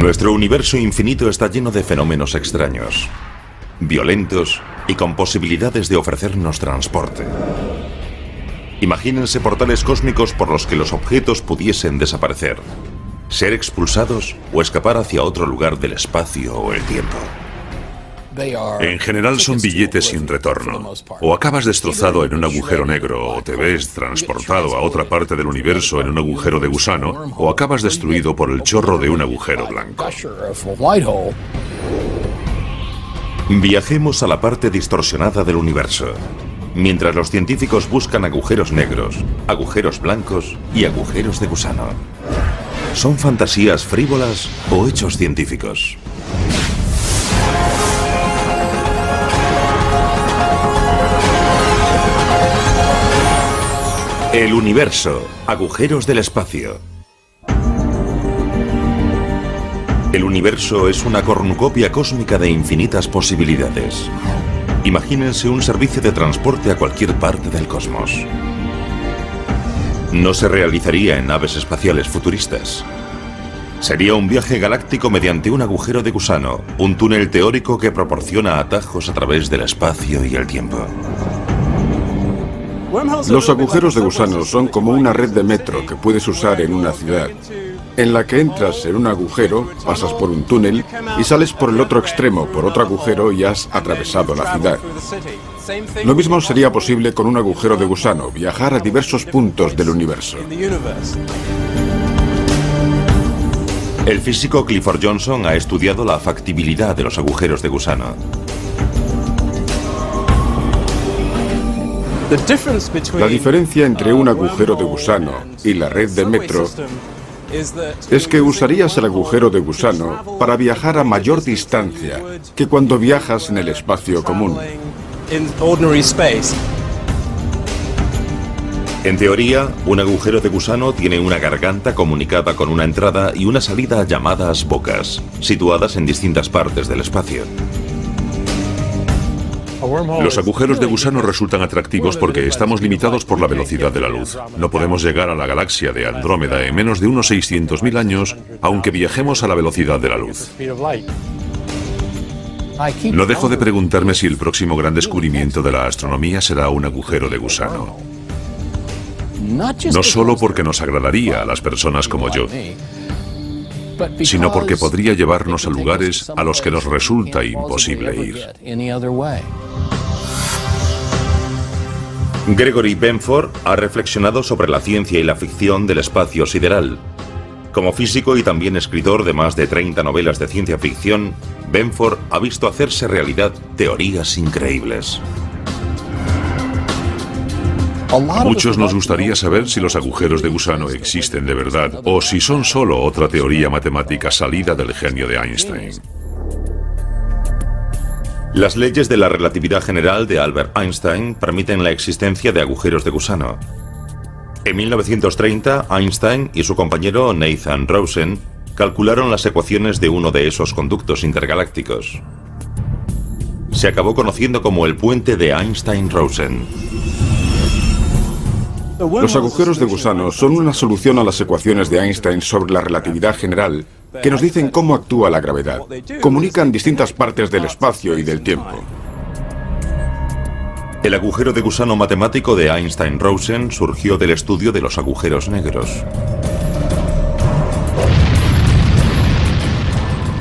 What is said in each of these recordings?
Nuestro universo infinito está lleno de fenómenos extraños, violentos y con posibilidades de ofrecernos transporte. Imagínense portales cósmicos por los que los objetos pudiesen desaparecer, ser expulsados o escapar hacia otro lugar del espacio o el tiempo. En general son billetes sin retorno. O acabas destrozado en un agujero negro, o te ves transportado a otra parte del universo en un agujero de gusano, o acabas destruido por el chorro de un agujero blanco. Viajemos a la parte distorsionada del universo, mientras los científicos buscan agujeros negros, agujeros blancos y agujeros de gusano. ¿Son fantasías frívolas o hechos científicos? El universo, agujeros del espacio. El universo es una cornucopia cósmica de infinitas posibilidades. Imagínense un servicio de transporte a cualquier parte del cosmos. No se realizaría en naves espaciales futuristas. Sería un viaje galáctico mediante un agujero de gusano, un túnel teórico que proporciona atajos a través del espacio y el tiempo. Los agujeros de gusano son como una red de metro que puedes usar en una ciudad, en la que entras en un agujero, pasas por un túnel y sales por el otro extremo, por otro agujero y has atravesado la ciudad. Lo mismo sería posible con un agujero de gusano, viajar a diversos puntos del universo. El físico Clifford Johnson ha estudiado la factibilidad de los agujeros de gusano. La diferencia entre un agujero de gusano y la red de metro es que usarías el agujero de gusano para viajar a mayor distancia que cuando viajas en el espacio común. En teoría, un agujero de gusano tiene una garganta comunicada con una entrada y una salida llamadas bocas, situadas en distintas partes del espacio. Los agujeros de gusano resultan atractivos porque estamos limitados por la velocidad de la luz. No podemos llegar a la galaxia de Andrómeda en menos de unos 600.000 años, aunque viajemos a la velocidad de la luz. No dejo de preguntarme si el próximo gran descubrimiento de la astronomía será un agujero de gusano. No solo porque nos agradaría a las personas como yo, sino porque podría llevarnos a lugares a los que nos resulta imposible ir. Gregory Benford ha reflexionado sobre la ciencia y la ficción del espacio sideral. Como físico y también escritor de más de 30 novelas de ciencia ficción, Benford ha visto hacerse realidad teorías increíbles. Muchos nos gustaría saber si los agujeros de gusano existen de verdad o si son solo otra teoría matemática salida del genio de Einstein. Las leyes de la relatividad general de Albert Einstein permiten la existencia de agujeros de gusano. En 1930, Einstein y su compañero Nathan Rosen calcularon las ecuaciones de uno de esos conductos intergalácticos. Se acabó conociendo como el puente de Einstein-Rosen. Los agujeros de gusano son una solución a las ecuaciones de Einstein sobre la relatividad general que nos dicen cómo actúa la gravedad. Comunican distintas partes del espacio y del tiempo. El agujero de gusano matemático de Einstein-Rosen surgió del estudio de los agujeros negros.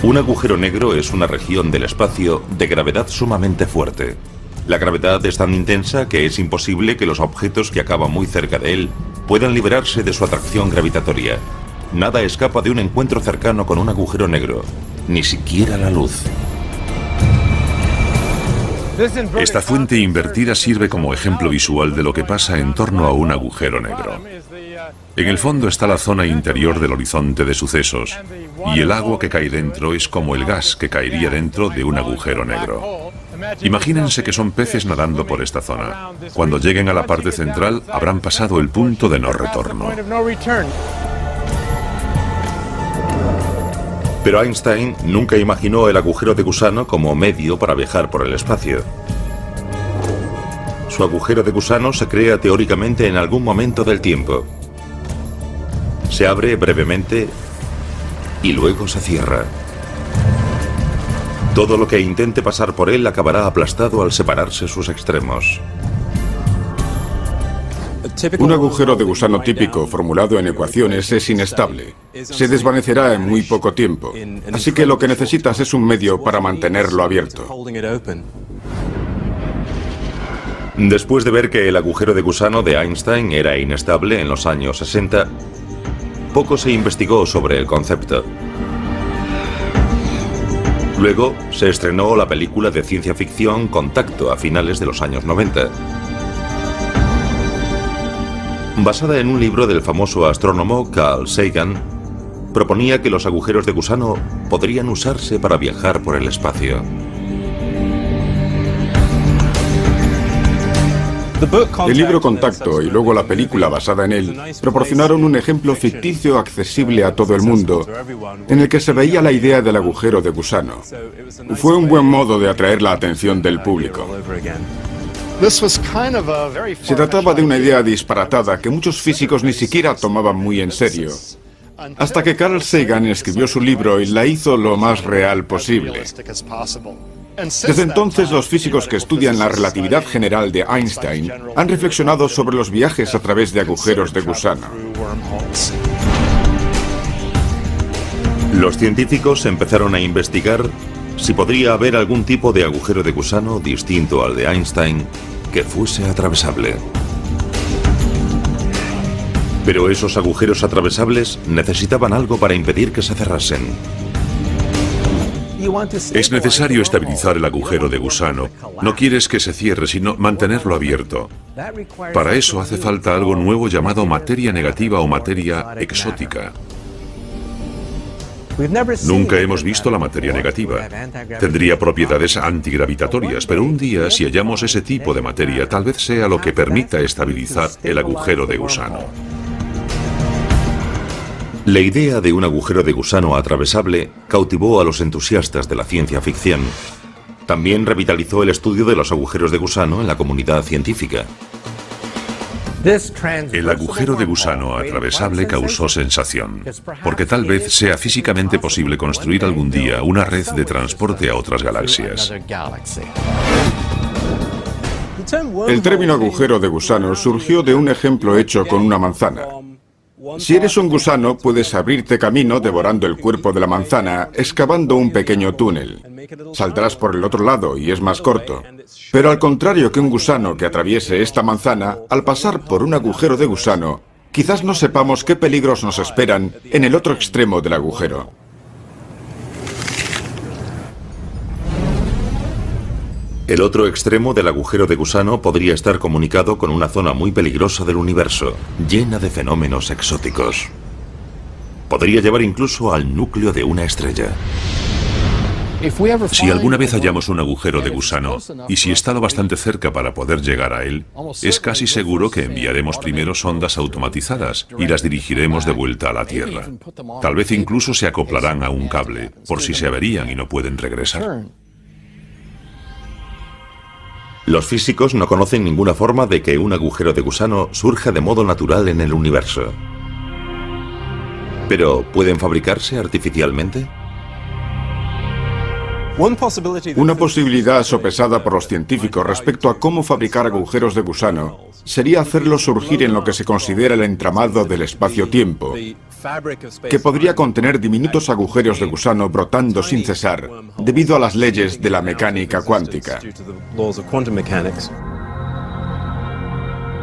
Un agujero negro es una región del espacio de gravedad sumamente fuerte. La gravedad es tan intensa que es imposible que los objetos que acaban muy cerca de él puedan liberarse de su atracción gravitatoria. Nada escapa de un encuentro cercano con un agujero negro, ni siquiera la luz. Esta fuente invertida sirve como ejemplo visual de lo que pasa en torno a un agujero negro. En el fondo está la zona interior del horizonte de sucesos, y el agua que cae dentro es como el gas que caería dentro de un agujero negro. Imagínense que son peces nadando por esta zona. Cuando lleguen a la parte central, habrán pasado el punto de no retorno. Pero Einstein nunca imaginó el agujero de gusano como medio para viajar por el espacio. Su agujero de gusano se crea teóricamente en algún momento del tiempo. Se abre brevemente y luego se cierra. Todo lo que intente pasar por él acabará aplastado al separarse sus extremos. Un agujero de gusano típico formulado en ecuaciones es inestable. Se desvanecerá en muy poco tiempo. Así que lo que necesitas es un medio para mantenerlo abierto. Después de ver que el agujero de gusano de Einstein era inestable en los años 60, poco se investigó sobre el concepto. Luego se estrenó la película de ciencia ficción Contacto a finales de los años 90. Basada en un libro del famoso astrónomo Carl Sagan, proponía que los agujeros de gusano podrían usarse para viajar por el espacio. El libro Contacto y luego la película basada en él proporcionaron un ejemplo ficticio accesible a todo el mundo, en el que se veía la idea del agujero de gusano. Fue un buen modo de atraer la atención del público. Se trataba de una idea disparatada que muchos físicos ni siquiera tomaban muy en serio, hasta que Carl Sagan escribió su libro y la hizo lo más real posible. Desde entonces, los físicos que estudian la relatividad general de Einstein han reflexionado sobre los viajes a través de agujeros de gusano. Los científicos empezaron a investigar si podría haber algún tipo de agujero de gusano distinto al de Einstein que fuese atravesable. Pero esos agujeros atravesables necesitaban algo para impedir que se cerrasen. Es necesario estabilizar el agujero de gusano. No quieres que se cierre, sino mantenerlo abierto. Para eso hace falta algo nuevo llamado materia negativa o materia exótica. Nunca hemos visto la materia negativa. Tendría propiedades antigravitatorias, pero un día, si hallamos ese tipo de materia, tal vez sea lo que permita estabilizar el agujero de gusano. La idea de un agujero de gusano atravesable cautivó a los entusiastas de la ciencia ficción. También revitalizó el estudio de los agujeros de gusano en la comunidad científica. El agujero de gusano atravesable causó sensación, porque tal vez sea físicamente posible construir algún día una red de transporte a otras galaxias. El término agujero de gusano surgió de un ejemplo hecho con una manzana. Si eres un gusano, puedes abrirte camino devorando el cuerpo de la manzana, excavando un pequeño túnel. Saldrás por el otro lado y es más corto. Pero al contrario que un gusano que atraviese esta manzana, al pasar por un agujero de gusano, quizás no sepamos qué peligros nos esperan en el otro extremo del agujero. El otro extremo del agujero de gusano podría estar comunicado con una zona muy peligrosa del universo, llena de fenómenos exóticos. Podría llevar incluso al núcleo de una estrella. Si alguna vez hallamos un agujero de gusano, y si está lo bastante cerca para poder llegar a él, es casi seguro que enviaremos primero sondas automatizadas y las dirigiremos de vuelta a la Tierra. Tal vez incluso se acoplarán a un cable, por si se averían y no pueden regresar. Los físicos no conocen ninguna forma de que un agujero de gusano surja de modo natural en el universo. ¿Pero pueden fabricarse artificialmente? Una posibilidad sopesada por los científicos respecto a cómo fabricar agujeros de gusano sería hacerlos surgir en lo que se considera el entramado del espacio-tiempo, que podría contener diminutos agujeros de gusano brotando sin cesar debido a las leyes de la mecánica cuántica.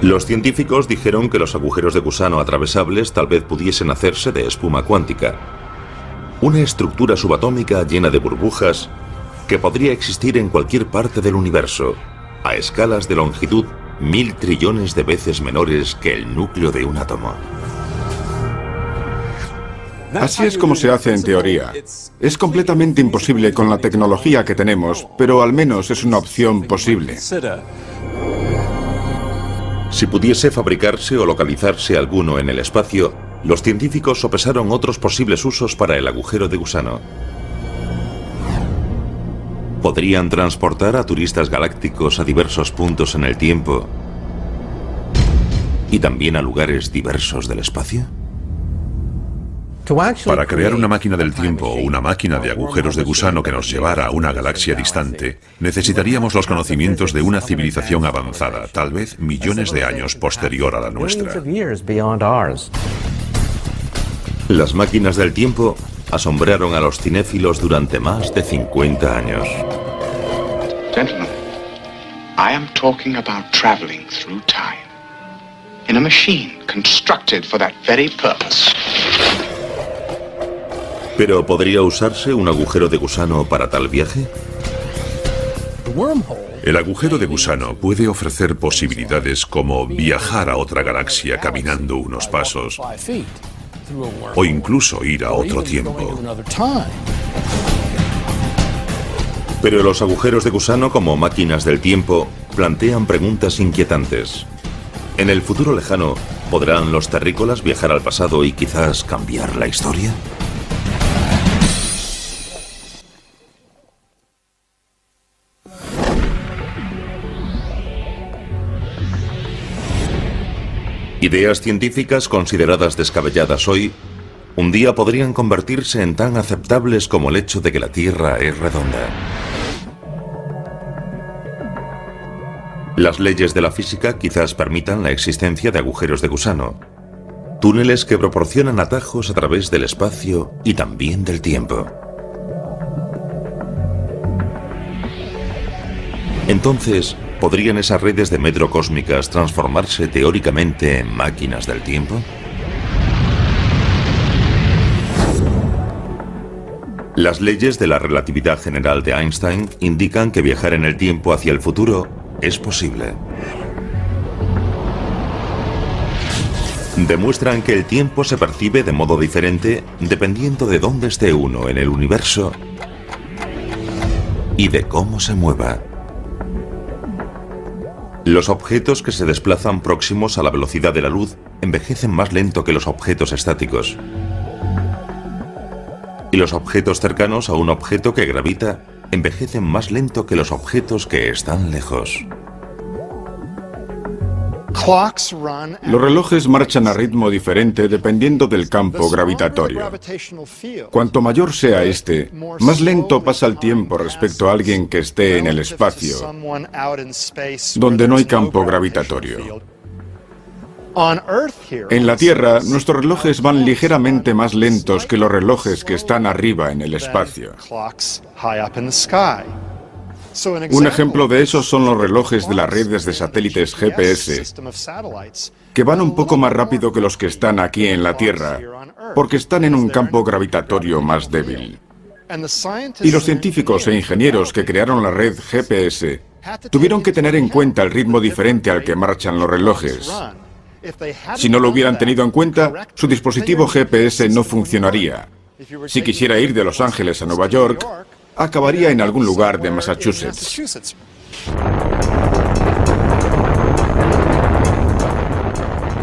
Los científicos dijeron que los agujeros de gusano atravesables tal vez pudiesen hacerse de espuma cuántica, una estructura subatómica llena de burbujas que podría existir en cualquier parte del universo, a escalas de longitud 1000 trillones de veces menores que el núcleo de un átomo. Así es como se hace en teoría. Es completamente imposible con la tecnología que tenemos, pero al menos es una opción posible. Si pudiese fabricarse o localizarse alguno en el espacio, los científicos sopesaron otros posibles usos para el agujero de gusano. ¿Podrían transportar a turistas galácticos a diversos puntos en el tiempo y también a lugares diversos del espacio? Para crear una máquina del tiempo o una máquina de agujeros de gusano que nos llevara a una galaxia distante, necesitaríamos los conocimientos de una civilización avanzada, tal vez millones de años posterior a la nuestra. Las máquinas del tiempo asombraron a los cinéfilos durante más de 50 años. Gentlemen, I am talking about traveling through time in a machine constructed for that very purpose. ¿Pero podría usarse un agujero de gusano para tal viaje? El agujero de gusano puede ofrecer posibilidades como viajar a otra galaxia caminando unos pasos o incluso ir a otro tiempo. Pero los agujeros de gusano como máquinas del tiempo plantean preguntas inquietantes. En el futuro lejano, ¿podrán los terrícolas viajar al pasado y quizás cambiar la historia? Ideas científicas consideradas descabelladas hoy, un día podrían convertirse en tan aceptables como el hecho de que la Tierra es redonda. Las leyes de la física quizás permitan la existencia de agujeros de gusano, túneles que proporcionan atajos a través del espacio y también del tiempo. Entonces, ¿podrían esas redes de metro cósmicas transformarse teóricamente en máquinas del tiempo? Las leyes de la relatividad general de Einstein indican que viajar en el tiempo hacia el futuro es posible. Demuestran que el tiempo se percibe de modo diferente dependiendo de dónde esté uno en el universo y de cómo se mueva. Los objetos que se desplazan próximos a la velocidad de la luz envejecen más lento que los objetos estáticos. Y los objetos cercanos a un objeto que gravita envejecen más lento que los objetos que están lejos. Los relojes marchan a ritmo diferente dependiendo del campo gravitatorio. Cuanto mayor sea este, más lento pasa el tiempo respecto a alguien que esté en el espacio, donde no hay campo gravitatorio. En la Tierra, nuestros relojes van ligeramente más lentos que los relojes que están arriba en el espacio. Un ejemplo de eso son los relojes de las redes de satélites GPS, que van un poco más rápido que los que están aquí en la Tierra, porque están en un campo gravitatorio más débil. Y los científicos e ingenieros que crearon la red GPS tuvieron que tener en cuenta el ritmo diferente al que marchan los relojes. Si no lo hubieran tenido en cuenta, su dispositivo GPS no funcionaría. Si quisiera ir de Los Ángeles a Nueva York, acabaría en algún lugar de Massachusetts.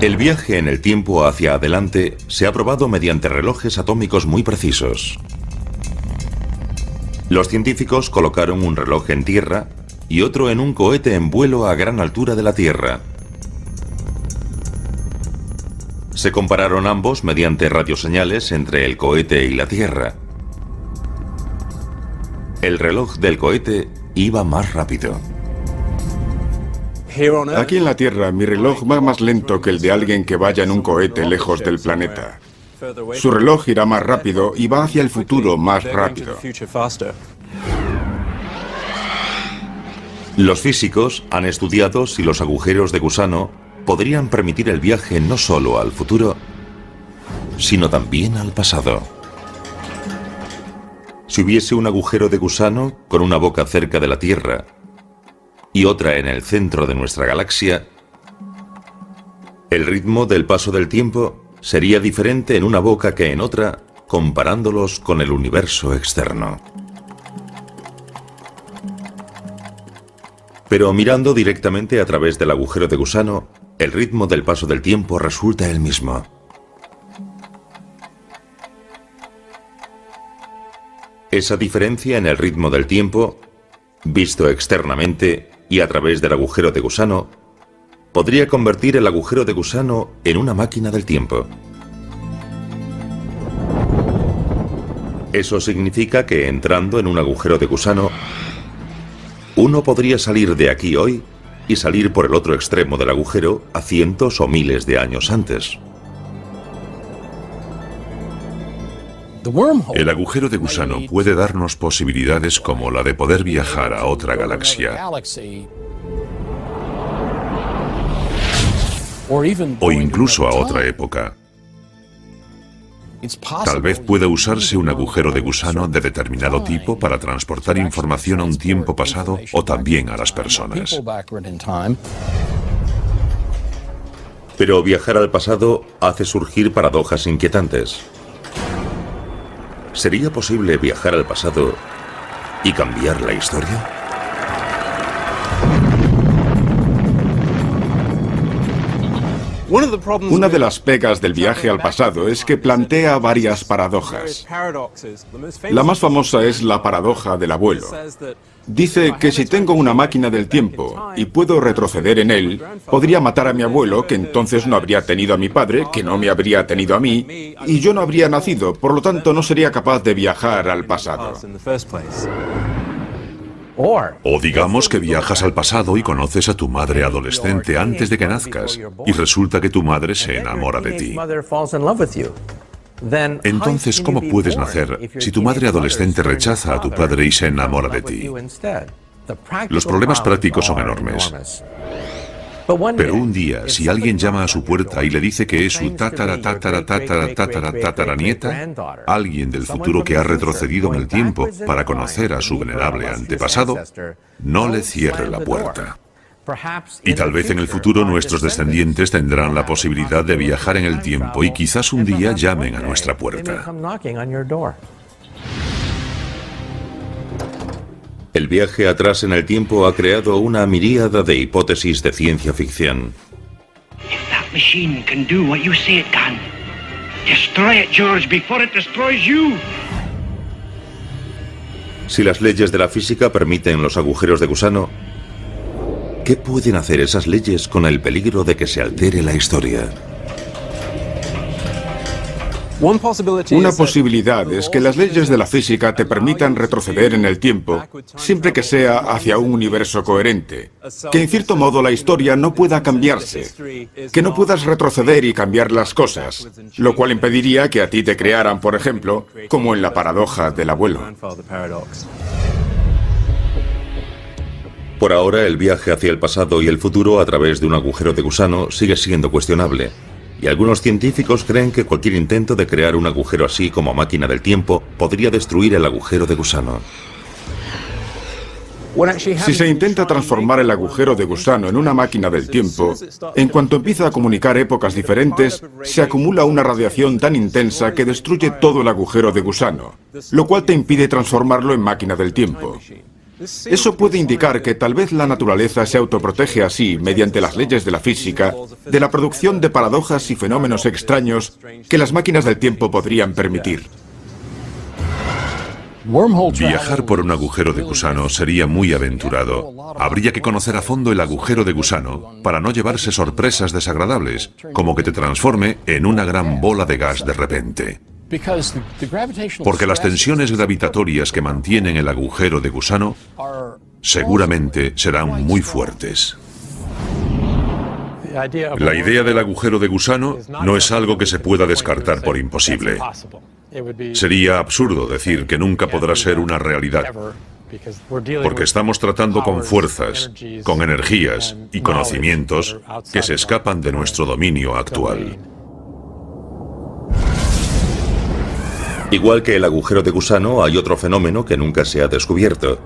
El viaje en el tiempo hacia adelante se ha probado mediante relojes atómicos muy precisos. Los científicos colocaron un reloj en tierra y otro en un cohete en vuelo a gran altura de la Tierra. Se compararon ambos mediante radioseñales entre el cohete y la Tierra. El reloj del cohete iba más rápido. Aquí en la Tierra, mi reloj va más lento que el de alguien que vaya en un cohete lejos del planeta. Su reloj irá más rápido y va hacia el futuro más rápido. Los físicos han estudiado si los agujeros de gusano podrían permitir el viaje no solo al futuro, sino también al pasado. Si hubiese un agujero de gusano con una boca cerca de la Tierra y otra en el centro de nuestra galaxia, el ritmo del paso del tiempo sería diferente en una boca que en otra, comparándolos con el universo externo. Pero mirando directamente a través del agujero de gusano, el ritmo del paso del tiempo resulta el mismo. Esa diferencia en el ritmo del tiempo, visto externamente y a través del agujero de gusano, podría convertir el agujero de gusano en una máquina del tiempo. Eso significa que entrando en un agujero de gusano, uno podría salir de aquí hoy y salir por el otro extremo del agujero a cientos o miles de años antes. El agujero de gusano puede darnos posibilidades como la de poder viajar a otra galaxia o incluso a otra época. Tal vez pueda usarse un agujero de gusano de determinado tipo para transportar información a un tiempo pasado o también a las personas. Pero viajar al pasado hace surgir paradojas inquietantes. ¿Sería posible viajar al pasado y cambiar la historia? Una de las pegas del viaje al pasado es que plantea varias paradojas. La más famosa es la paradoja del abuelo. Dice que si tengo una máquina del tiempo y puedo retroceder en él, podría matar a mi abuelo, que entonces no habría tenido a mi padre, que no me habría tenido a mí, y yo no habría nacido, por lo tanto no sería capaz de viajar al pasado. O digamos que viajas al pasado y conoces a tu madre adolescente antes de que nazcas y resulta que tu madre se enamora de ti. Entonces, ¿cómo puedes nacer si tu madre adolescente rechaza a tu padre y se enamora de ti? Los problemas prácticos son enormes. Pero un día, si alguien llama a su puerta y le dice que es su tataranieta, alguien del futuro que ha retrocedido en el tiempo para conocer a su venerable antepasado, no le cierre la puerta. Y tal vez en el futuro nuestros descendientes tendrán la posibilidad de viajar en el tiempo y quizás un día llamen a nuestra puerta. El viaje atrás en el tiempo ha creado una miríada de hipótesis de ciencia ficción. If that machine can do what you say it can, destroy it, George, before it destroys you. Si las leyes de la física permiten los agujeros de gusano, ¿qué pueden hacer esas leyes con el peligro de que se altere la historia? Una posibilidad es que las leyes de la física te permitan retroceder en el tiempo, siempre que sea hacia un universo coherente, que en cierto modo la historia no pueda cambiarse, que no puedas retroceder y cambiar las cosas, lo cual impediría que a ti te crearan, por ejemplo, como en la paradoja del abuelo. Por ahora, el viaje hacia el pasado y el futuro a través de un agujero de gusano sigue siendo cuestionable. Y algunos científicos creen que cualquier intento de crear un agujero así como máquina del tiempo podría destruir el agujero de gusano. Si se intenta transformar el agujero de gusano en una máquina del tiempo, en cuanto empieza a comunicar épocas diferentes, se acumula una radiación tan intensa que destruye todo el agujero de gusano, lo cual te impide transformarlo en máquina del tiempo. Eso puede indicar que tal vez la naturaleza se autoprotege así, mediante las leyes de la física, de la producción de paradojas y fenómenos extraños que las máquinas del tiempo podrían permitir. Viajar por un agujero de gusano sería muy aventurado. Habría que conocer a fondo el agujero de gusano para no llevarse sorpresas desagradables, como que te transforme en una gran bola de gas de repente. Porque las tensiones gravitatorias que mantienen el agujero de gusano seguramente serán muy fuertes. La idea del agujero de gusano no es algo que se pueda descartar por imposible. Sería absurdo decir que nunca podrá ser una realidad, porque estamos tratando con fuerzas, con energías y conocimientos que se escapan de nuestro dominio actual. Igual que el agujero de gusano, hay otro fenómeno que nunca se ha descubierto.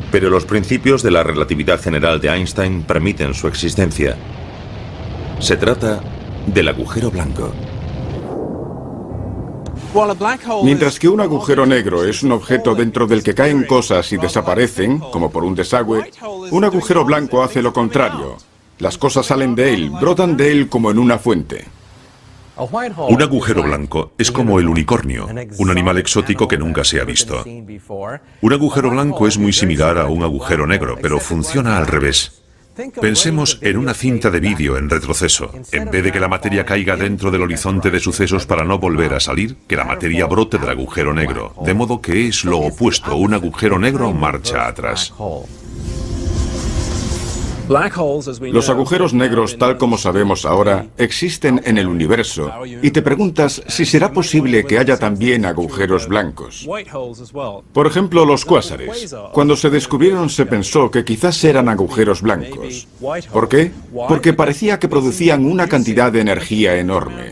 Pero los principios de la relatividad general de Einstein permiten su existencia. Se trata del agujero blanco. Mientras que un agujero negro es un objeto dentro del que caen cosas y desaparecen, como por un desagüe, un agujero blanco hace lo contrario. Las cosas salen de él, brotan de él como en una fuente. Un agujero blanco es como el unicornio, un animal exótico que nunca se ha visto. Un agujero blanco es muy similar a un agujero negro, pero funciona al revés. Pensemos en una cinta de vídeo en retroceso. En vez de que la materia caiga dentro del horizonte de sucesos para no volver a salir, que la materia brote del agujero negro. De modo que es lo opuesto, un agujero negro marcha atrás. Los agujeros negros, tal como sabemos ahora, existen en el universo, y te preguntas si será posible que haya también agujeros blancos. Por ejemplo, los cuásares. Cuando se descubrieron se pensó que quizás eran agujeros blancos. ¿Por qué? Porque parecía que producían una cantidad de energía enorme.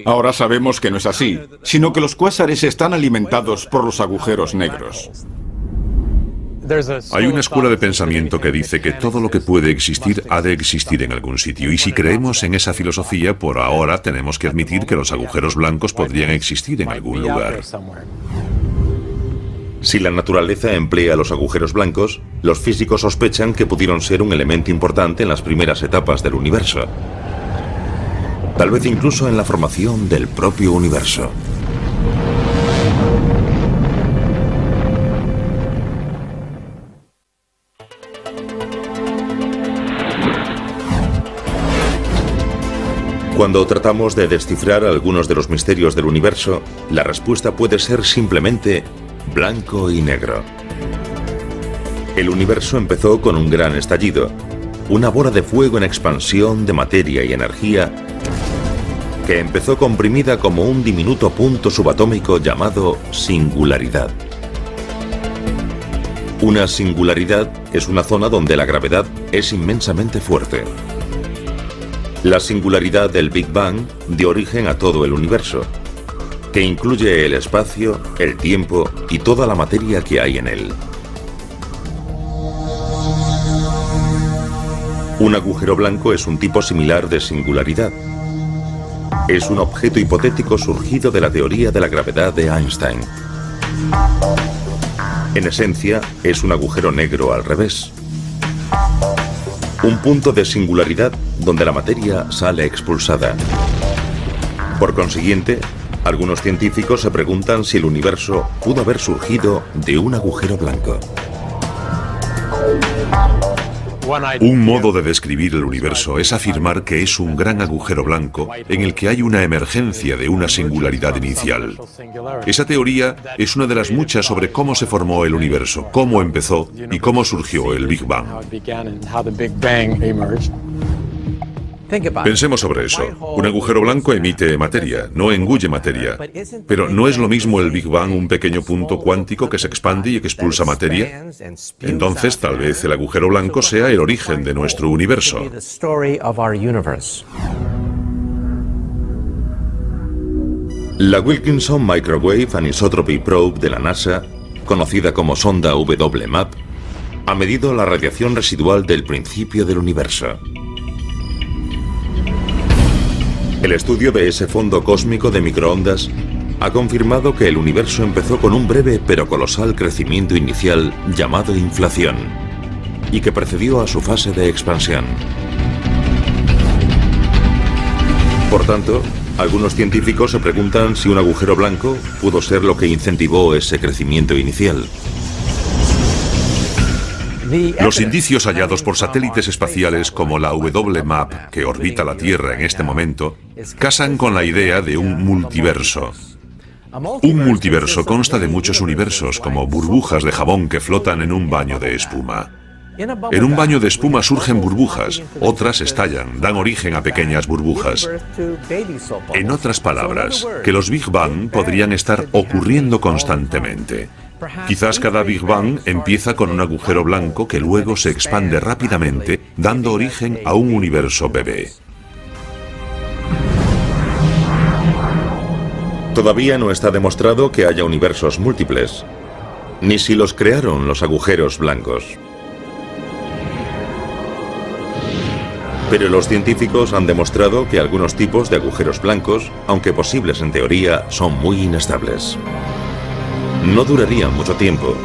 Ahora sabemos que no es así, sino que los cuásares están alimentados por los agujeros negros. Hay una escuela de pensamiento que dice que todo lo que puede existir ha de existir en algún sitio, y si creemos en esa filosofía, por ahora tenemos que admitir que los agujeros blancos podrían existir en algún lugar. Si la naturaleza emplea los agujeros blancos, los físicos sospechan que pudieron ser un elemento importante en las primeras etapas del universo. Tal vez incluso en la formación del propio universo. Cuando tratamos de descifrar algunos de los misterios del universo, la respuesta puede ser simplemente blanco y negro. El universo empezó con un gran estallido, una bola de fuego en expansión de materia y energía que empezó comprimida como un diminuto punto subatómico llamado singularidad. Una singularidad es una zona donde la gravedad es inmensamente fuerte. La singularidad del Big Bang dio origen a todo el universo, que incluye el espacio, el tiempo y toda la materia que hay en él. Un agujero blanco es un tipo similar de singularidad. Es un objeto hipotético surgido de la teoría de la gravedad de Einstein. En esencia, es un agujero negro al revés. Un punto de singularidad donde la materia sale expulsada. Por consiguiente, algunos científicos se preguntan si el universo pudo haber surgido de un agujero blanco. Un modo de describir el universo es afirmar que es un gran agujero blanco en el que hay una emergencia de una singularidad inicial. Esa teoría es una de las muchas sobre cómo se formó el universo, cómo empezó y cómo surgió el Big Bang. Pensemos sobre eso. Un agujero blanco emite materia, no engulle materia. Pero ¿no es lo mismo el Big Bang un pequeño punto cuántico que se expande y que expulsa materia? Entonces, tal vez el agujero blanco sea el origen de nuestro universo. La Wilkinson Microwave Anisotropy Probe de la NASA, conocida como sonda WMAP, ha medido la radiación residual del principio del universo. El estudio de ese fondo cósmico de microondas ha confirmado que el universo empezó con un breve pero colosal crecimiento inicial llamado inflación, y que precedió a su fase de expansión. Por tanto, algunos científicos se preguntan si un agujero blanco pudo ser lo que incentivó ese crecimiento inicial. Los indicios hallados por satélites espaciales como la WMAP, que orbita la Tierra en este momento, casan con la idea de un multiverso. Un multiverso consta de muchos universos, como burbujas de jabón que flotan en un baño de espuma. En un baño de espuma surgen burbujas, otras estallan, dan origen a pequeñas burbujas. En otras palabras, que los Big Bang podrían estar ocurriendo constantemente. Quizás cada Big Bang empieza con un agujero blanco que luego se expande rápidamente, dando origen a un universo bebé. Todavía no está demostrado que haya universos múltiples, ni si los crearon los agujeros blancos. Pero los científicos han demostrado que algunos tipos de agujeros blancos, aunque posibles en teoría, son muy inestables. No durarían mucho tiempo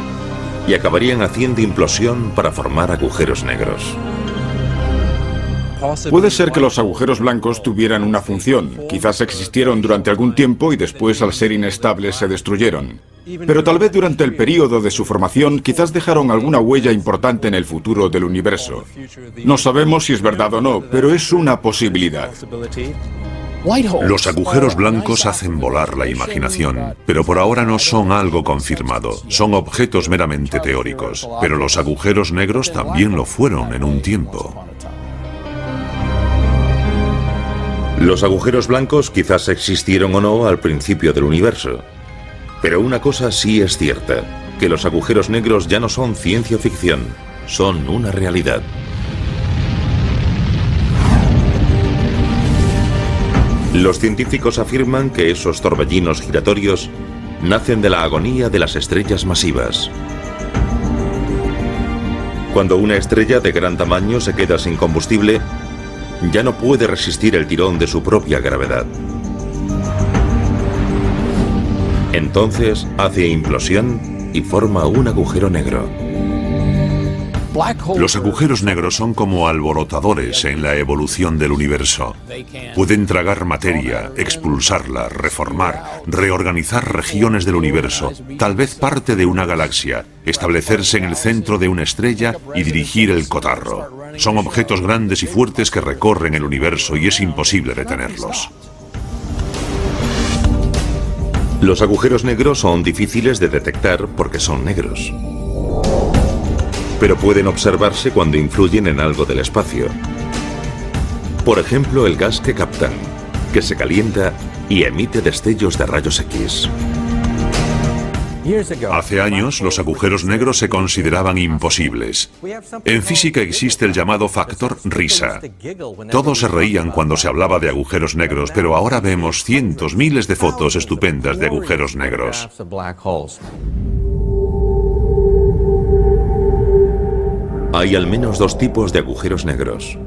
y acabarían haciendo implosión para formar agujeros negros. Puede ser que los agujeros blancos tuvieran una función. Quizás existieron durante algún tiempo y después, al ser inestables, se destruyeron. Pero tal vez durante el período de su formación, quizás dejaron alguna huella importante en el futuro del universo. No sabemos si es verdad o no, pero es una posibilidad. Los agujeros blancos hacen volar la imaginación, pero por ahora no son algo confirmado, son objetos meramente teóricos. Pero los agujeros negros también lo fueron en un tiempo. Los agujeros blancos quizás existieron o no al principio del universo. Pero una cosa sí es cierta, que los agujeros negros ya no son ciencia ficción, son una realidad. Los científicos afirman que esos torbellinos giratorios nacen de la agonía de las estrellas masivas. Cuando una estrella de gran tamaño se queda sin combustible, ya no puede resistir el tirón de su propia gravedad. Entonces hace implosión y forma un agujero negro. Los agujeros negros son como alborotadores en la evolución del universo. Pueden tragar materia, expulsarla, reformar, reorganizar regiones del universo, tal vez parte de una galaxia, establecerse en el centro de una estrella y dirigir el cotarro. Son objetos grandes y fuertes que recorren el universo y es imposible detenerlos. Los agujeros negros son difíciles de detectar porque son negros. Pero pueden observarse cuando influyen en algo del espacio. Por ejemplo, el gas que captan, que se calienta y emite destellos de rayos X. Hace años, los agujeros negros se consideraban imposibles. En física existe el llamado factor risa. Todos se reían cuando se hablaba de agujeros negros, pero ahora vemos cientos, miles de fotos estupendas de agujeros negros. Hay al menos dos tipos de agujeros negros.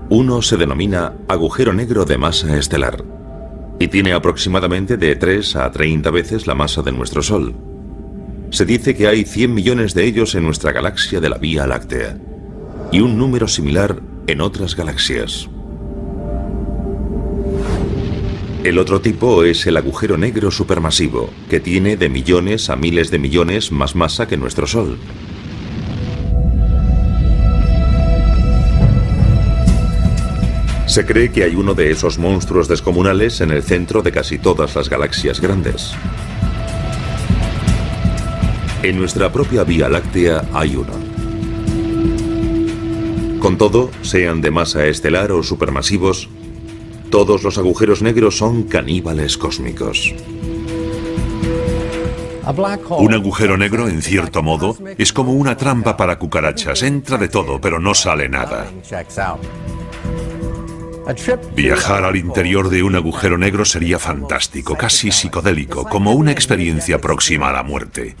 Uno se denomina agujero negro de masa estelar y tiene aproximadamente de 3 a 30 veces la masa de nuestro Sol. Se dice que hay 100 millones de ellos en nuestra galaxia de la Vía Láctea y un número similar en otras galaxias. El otro tipo es el agujero negro supermasivo, que tiene de millones a miles de millones más masa que nuestro Sol. Se cree que hay uno de esos monstruos descomunales en el centro de casi todas las galaxias grandes. En nuestra propia Vía Láctea hay uno. Con todo, sean de masa estelar o supermasivos, todos los agujeros negros son caníbales cósmicos. Un agujero negro, en cierto modo, es como una trampa para cucarachas. Entra de todo, pero no sale nada. Viajar al interior de un agujero negro sería fantástico, casi psicodélico, como una experiencia próxima a la muerte.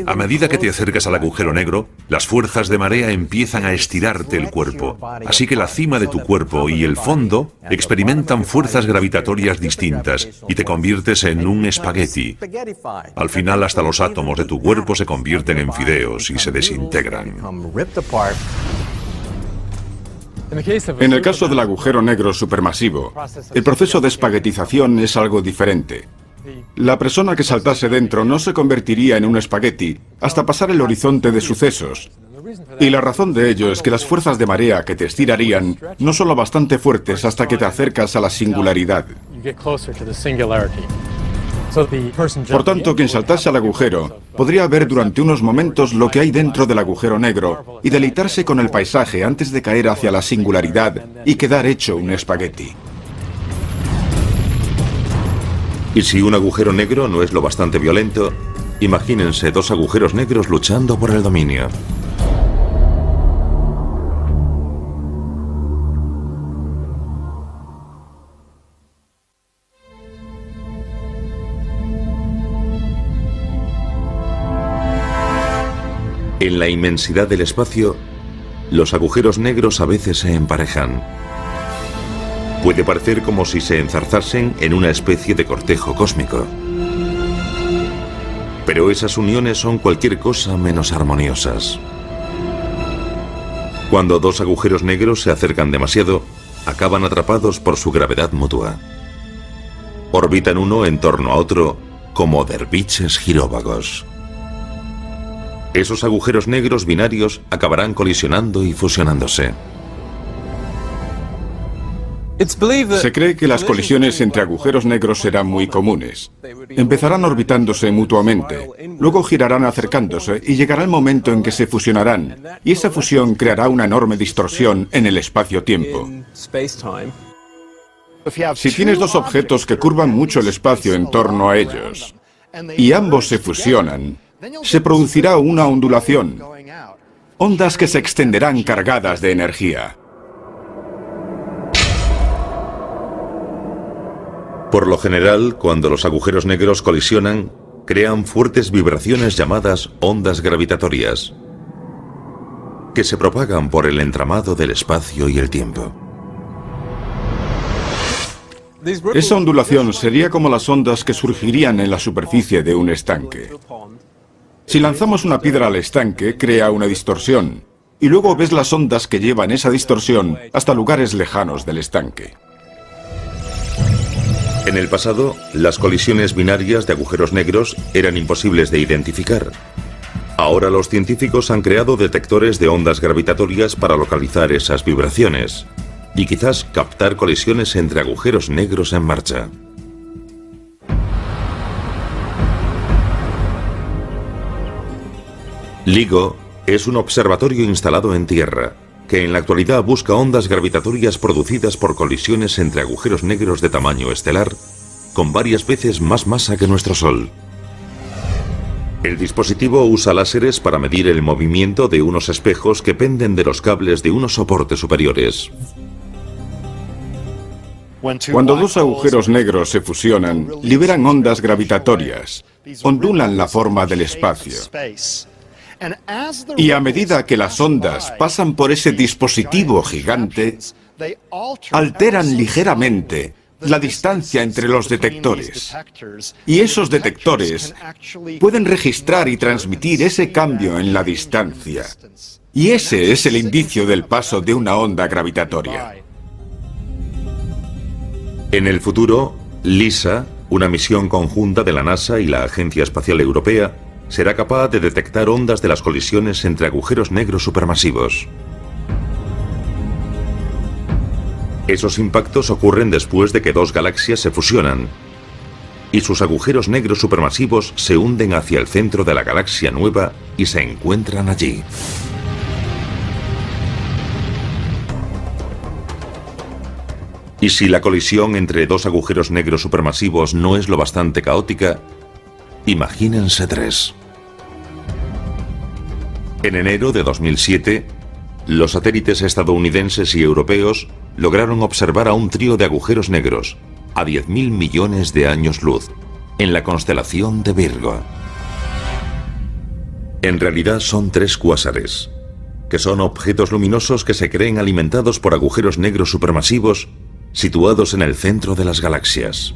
A medida que te acercas al agujero negro, las fuerzas de marea empiezan a estirarte el cuerpo, así que la cima de tu cuerpo y el fondo experimentan fuerzas gravitatorias distintas y te conviertes en un espagueti. Al final, hasta los átomos de tu cuerpo se convierten en fideos y se desintegran. En el caso del agujero negro supermasivo, el proceso de espaguetización es algo diferente. La persona que saltase dentro no se convertiría en un espagueti hasta pasar el horizonte de sucesos. Y la razón de ello es que las fuerzas de marea que te estirarían no son lo bastante fuertes hasta que te acercas a la singularidad. Por tanto, quien saltase al agujero podría ver durante unos momentos lo que hay dentro del agujero negro y deleitarse con el paisaje antes de caer hacia la singularidad y quedar hecho un espagueti. Y si un agujero negro no es lo bastante violento, imagínense dos agujeros negros luchando por el dominio. En la inmensidad del espacio, los agujeros negros a veces se emparejan. Puede parecer como si se enzarzasen en una especie de cortejo cósmico. Pero esas uniones son cualquier cosa menos armoniosas. Cuando dos agujeros negros se acercan demasiado, acaban atrapados por su gravedad mutua. Orbitan uno en torno a otro como derviches giróvagos. Esos agujeros negros binarios acabarán colisionando y fusionándose. Se cree que las colisiones entre agujeros negros serán muy comunes. Empezarán orbitándose mutuamente, luego girarán acercándose y llegará el momento en que se fusionarán, y esa fusión creará una enorme distorsión en el espacio-tiempo. Si tienes dos objetos que curvan mucho el espacio en torno a ellos, y ambos se fusionan, se producirá una ondulación, ondas que se extenderán cargadas de energía. Por lo general, cuando los agujeros negros colisionan, crean fuertes vibraciones llamadas ondas gravitatorias, que se propagan por el entramado del espacio y el tiempo. Esa ondulación sería como las ondas que surgirían en la superficie de un estanque. Si lanzamos una piedra al estanque, crea una distorsión, y luego ves las ondas que llevan esa distorsión hasta lugares lejanos del estanque. En el pasado, las colisiones binarias de agujeros negros eran imposibles de identificar. Ahora los científicos han creado detectores de ondas gravitatorias para localizar esas vibraciones y quizás captar colisiones entre agujeros negros en marcha. LIGO es un observatorio instalado en tierra que en la actualidad busca ondas gravitatorias producidas por colisiones entre agujeros negros de tamaño estelar, con varias veces más masa que nuestro Sol. El dispositivo usa láseres para medir el movimiento de unos espejos que penden de los cables de unos soportes superiores. Cuando dos agujeros negros se fusionan, liberan ondas gravitatorias, ondulan la forma del espacio. Y a medida que las ondas pasan por ese dispositivo gigante, alteran ligeramente la distancia entre los detectores. Y esos detectores pueden registrar y transmitir ese cambio en la distancia. Y ese es el indicio del paso de una onda gravitatoria. En el futuro, LISA, una misión conjunta de la NASA y la Agencia Espacial Europea, será capaz de detectar ondas de las colisiones entre agujeros negros supermasivos. Esos impactos ocurren después de que dos galaxias se fusionan y sus agujeros negros supermasivos se hunden hacia el centro de la galaxia nueva y se encuentran allí. Y si la colisión entre dos agujeros negros supermasivos no es lo bastante caótica, imagínense tres. En enero de 2007, los satélites estadounidenses y europeos lograron observar a un trío de agujeros negros a 10.000 millones de años luz en la constelación de Virgo. En realidad son tres cuásares, que son objetos luminosos que se creen alimentados por agujeros negros supermasivos situados en el centro de las galaxias.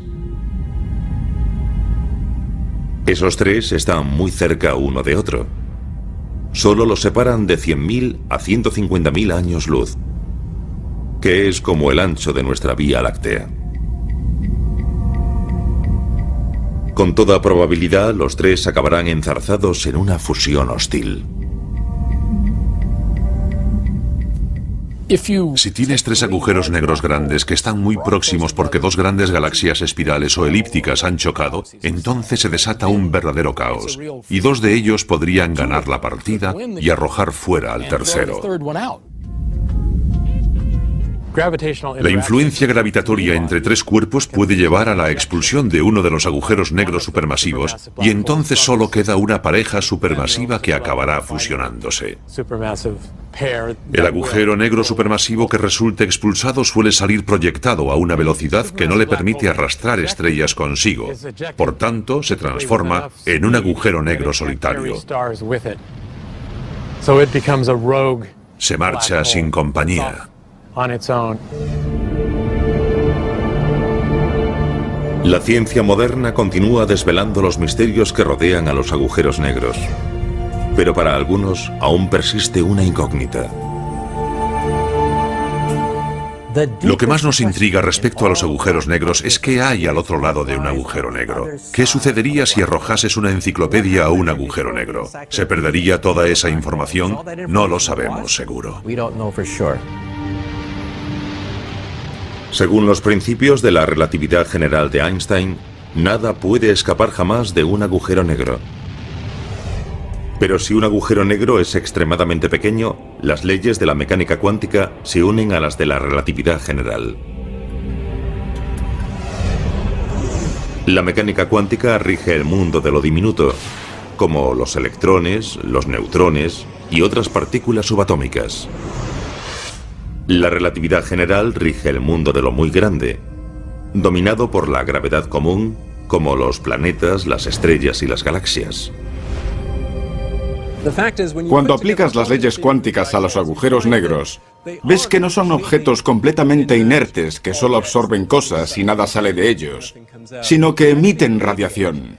Esos tres están muy cerca uno de otro. Solo los separan de 100.000 a 150.000 años luz, que es como el ancho de nuestra Vía Láctea. Con toda probabilidad, los tres acabarán enzarzados en una fusión hostil. Si tienes tres agujeros negros grandes que están muy próximos porque dos grandes galaxias espirales o elípticas han chocado, entonces se desata un verdadero caos, y dos de ellos podrían ganar la partida y arrojar fuera al tercero. La influencia gravitatoria entre tres cuerpos puede llevar a la expulsión de uno de los agujeros negros supermasivos, y entonces solo queda una pareja supermasiva que acabará fusionándose. El agujero negro supermasivo que resulte expulsado suele salir proyectado a una velocidad que no le permite arrastrar estrellas consigo. Por tanto, se transforma en un agujero negro solitario. Se marcha sin compañía. La ciencia moderna continúa desvelando los misterios que rodean a los agujeros negros, pero para algunos aún persiste una incógnita. Lo que más nos intriga respecto a los agujeros negros es qué hay al otro lado de un agujero negro. ¿Qué sucedería si arrojases una enciclopedia a un agujero negro? ¿Se perdería toda esa información? No lo sabemos seguro. Según los principios de la relatividad general de Einstein, nada puede escapar jamás de un agujero negro. Pero si un agujero negro es extremadamente pequeño, las leyes de la mecánica cuántica se unen a las de la relatividad general. La mecánica cuántica rige el mundo de lo diminuto, como los electrones, los neutrones y otras partículas subatómicas. La relatividad general rige el mundo de lo muy grande, dominado por la gravedad común, como los planetas, las estrellas y las galaxias. Cuando aplicas las leyes cuánticas a los agujeros negros, ves que no son objetos completamente inertes que solo absorben cosas y nada sale de ellos, sino que emiten radiación.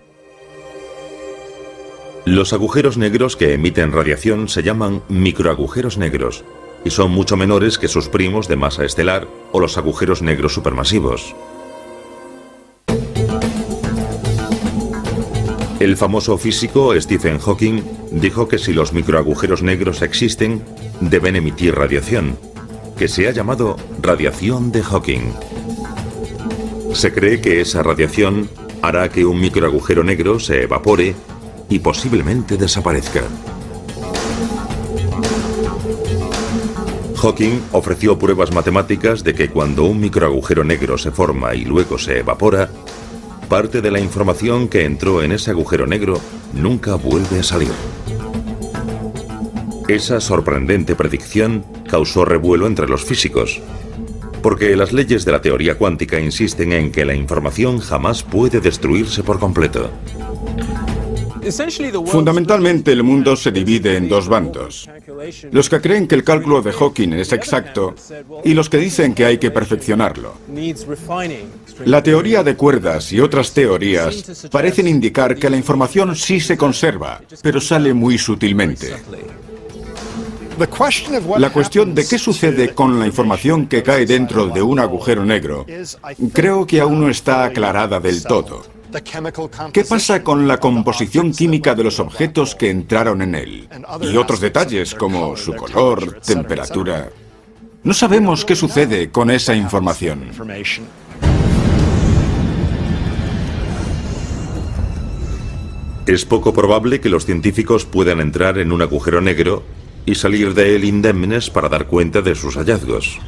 Los agujeros negros que emiten radiación se llaman microagujeros negros y son mucho menores que sus primos de masa estelar o los agujeros negros supermasivos. El famoso físico Stephen Hawking dijo que si los microagujeros negros existen, deben emitir radiación, que se ha llamado radiación de Hawking. Se cree que esa radiación hará que un microagujero negro se evapore y posiblemente desaparezca. Hawking ofreció pruebas matemáticas de que cuando un microagujero negro se forma y luego se evapora, parte de la información que entró en ese agujero negro nunca vuelve a salir. Esa sorprendente predicción causó revuelo entre los físicos, porque las leyes de la teoría cuántica insisten en que la información jamás puede destruirse por completo. Fundamentalmente el mundo se divide en dos bandos. Los que creen que el cálculo de Hawking es exacto y los que dicen que hay que perfeccionarlo. La teoría de cuerdas y otras teorías parecen indicar que la información sí se conserva, pero sale muy sutilmente. La cuestión de qué sucede con la información que cae dentro de un agujero negro, creo que aún no está aclarada del todo. ¿Qué pasa con la composición química de los objetos que entraron en él? Y otros detalles como su color, temperatura. No sabemos qué sucede con esa información. Es poco probable que los científicos puedan entrar en un agujero negro y salir de él indemnes para dar cuenta de sus hallazgos.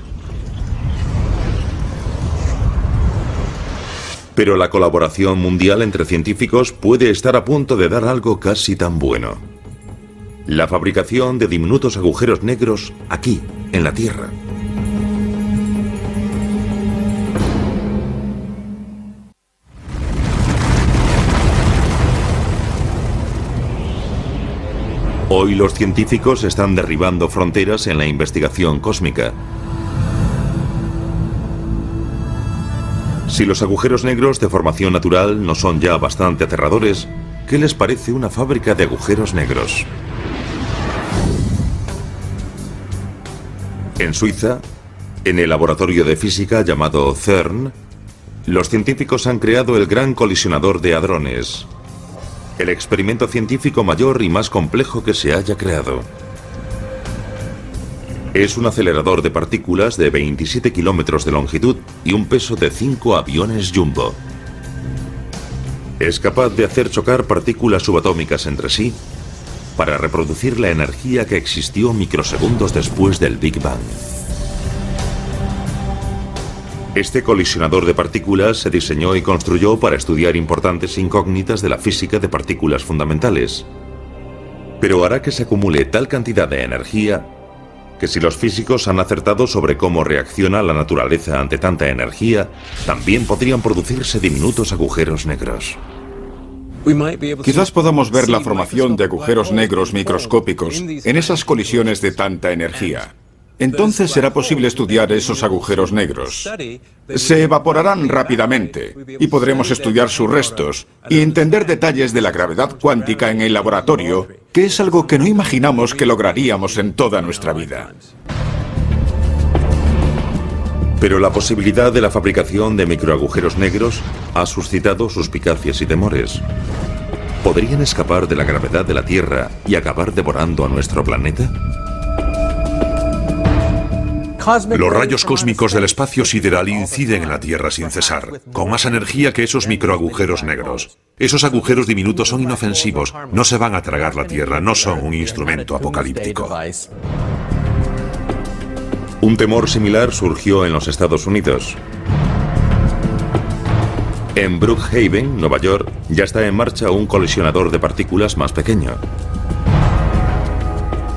Pero la colaboración mundial entre científicos puede estar a punto de dar algo casi tan bueno. La fabricación de diminutos agujeros negros aquí, en la Tierra. Hoy los científicos están derribando fronteras en la investigación cósmica. Si los agujeros negros de formación natural no son ya bastante aterradores, ¿qué les parece una fábrica de agujeros negros? En Suiza, en el laboratorio de física llamado CERN, los científicos han creado el Gran Colisionador de Hadrones, el experimento científico mayor y más complejo que se haya creado. Es un acelerador de partículas de 27 kilómetros de longitud y un peso de 5 aviones Jumbo. Es capaz de hacer chocar partículas subatómicas entre sí para reproducir la energía que existió microsegundos después del Big Bang. Este colisionador de partículas se diseñó y construyó para estudiar importantes incógnitas de la física de partículas fundamentales, pero hará que se acumule tal cantidad de energía que si los físicos han acertado sobre cómo reacciona la naturaleza ante tanta energía, también podrían producirse diminutos agujeros negros. Quizás podamos ver la formación de agujeros negros microscópicos en esas colisiones de tanta energía. Entonces será posible estudiar esos agujeros negros. Se evaporarán rápidamente y podremos estudiar sus restos y entender detalles de la gravedad cuántica en el laboratorio, que es algo que no imaginamos que lograríamos en toda nuestra vida. Pero la posibilidad de la fabricación de microagujeros negros ha suscitado suspicacias y temores. ¿Podrían escapar de la gravedad de la Tierra y acabar devorando a nuestro planeta? Los rayos cósmicos del espacio sideral inciden en la Tierra sin cesar, con más energía que esos microagujeros negros. Esos agujeros diminutos son inofensivos, no se van a tragar la Tierra, no son un instrumento apocalíptico. Un temor similar surgió en los Estados Unidos. En Brookhaven, Nueva York, ya está en marcha un colisionador de partículas más pequeño.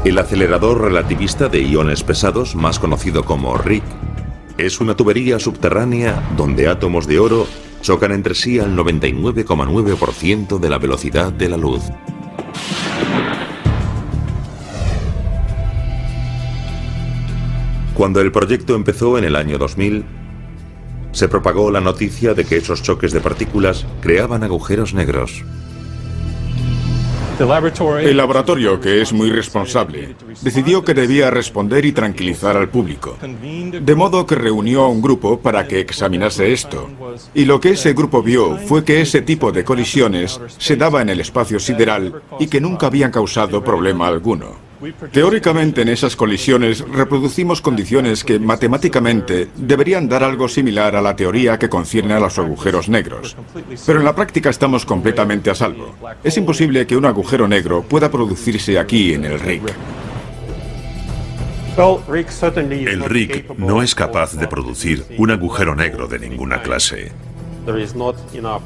El acelerador relativista de iones pesados, más conocido como RIC, es una tubería subterránea donde átomos de oro chocan entre sí al 99,9% de la velocidad de la luz. Cuando el proyecto empezó en el año 2000, se propagó la noticia de que esos choques de partículas creaban agujeros negros. El laboratorio, que es muy responsable, decidió que debía responder y tranquilizar al público. De modo que reunió a un grupo para que examinase esto. Y lo que ese grupo vio fue que ese tipo de colisiones se daba en el espacio sideral y que nunca habían causado problema alguno. Teóricamente, en esas colisiones reproducimos condiciones que matemáticamente deberían dar algo similar a la teoría que concierne a los agujeros negros. Pero en la práctica estamos completamente a salvo. Es imposible que un agujero negro pueda producirse aquí en el RIC. El RIC no es capaz de producir un agujero negro de ninguna clase.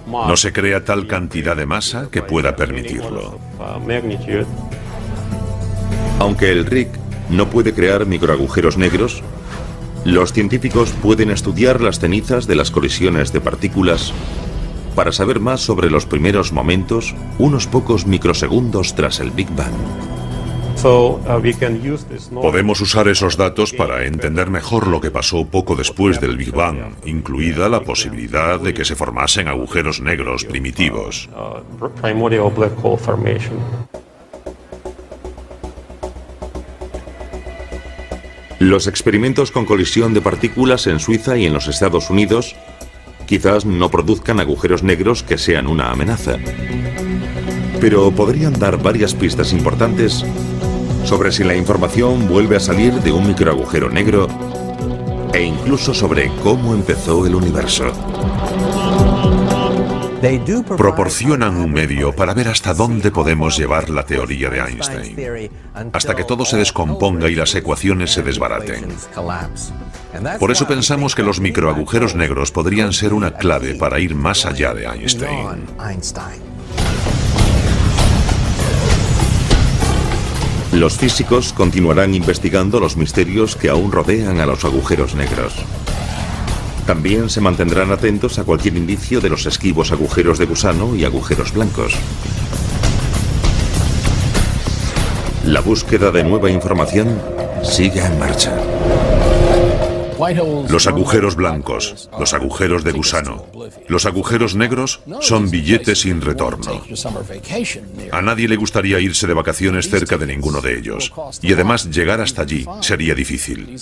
No se crea tal cantidad de masa que pueda permitirlo. Aunque el RIC no puede crear microagujeros negros, los científicos pueden estudiar las cenizas de las colisiones de partículas para saber más sobre los primeros momentos, unos pocos microsegundos tras el Big Bang. Podemos usar esos datos para entender mejor lo que pasó poco después del Big Bang, incluida la posibilidad de que se formasen agujeros negros primitivos. Los experimentos con colisión de partículas en Suiza y en los Estados Unidos quizás no produzcan agujeros negros que sean una amenaza, pero podrían dar varias pistas importantes sobre si la información vuelve a salir de un microagujero negro e incluso sobre cómo empezó el universo. Proporcionan un medio para ver hasta dónde podemos llevar la teoría de Einstein, hasta que todo se descomponga y las ecuaciones se desbaraten. Por eso pensamos que los microagujeros negros podrían ser una clave para ir más allá de Einstein. Los físicos continuarán investigando los misterios que aún rodean a los agujeros negros. También se mantendrán atentos a cualquier indicio de los esquivos agujeros de gusano y agujeros blancos. La búsqueda de nueva información sigue en marcha. Los agujeros blancos, los agujeros de gusano, los agujeros negros son billetes sin retorno. A nadie le gustaría irse de vacaciones cerca de ninguno de ellos. Y además llegar hasta allí sería difícil.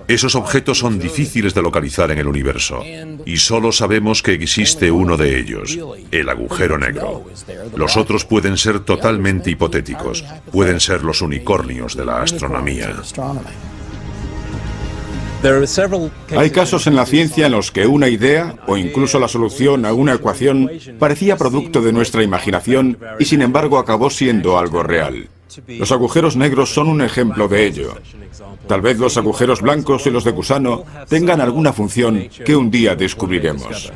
Esos objetos son difíciles de localizar en el universo. Y solo sabemos que existe uno de ellos, el agujero negro. Los otros pueden ser totalmente hipotéticos. Pueden ser los unicornios de la astronomía. Hay casos en la ciencia en los que una idea, o incluso la solución a una ecuación, parecía producto de nuestra imaginación y sin embargo acabó siendo algo real. Los agujeros negros son un ejemplo de ello. Tal vez los agujeros blancos y los de gusano tengan alguna función que un día descubriremos.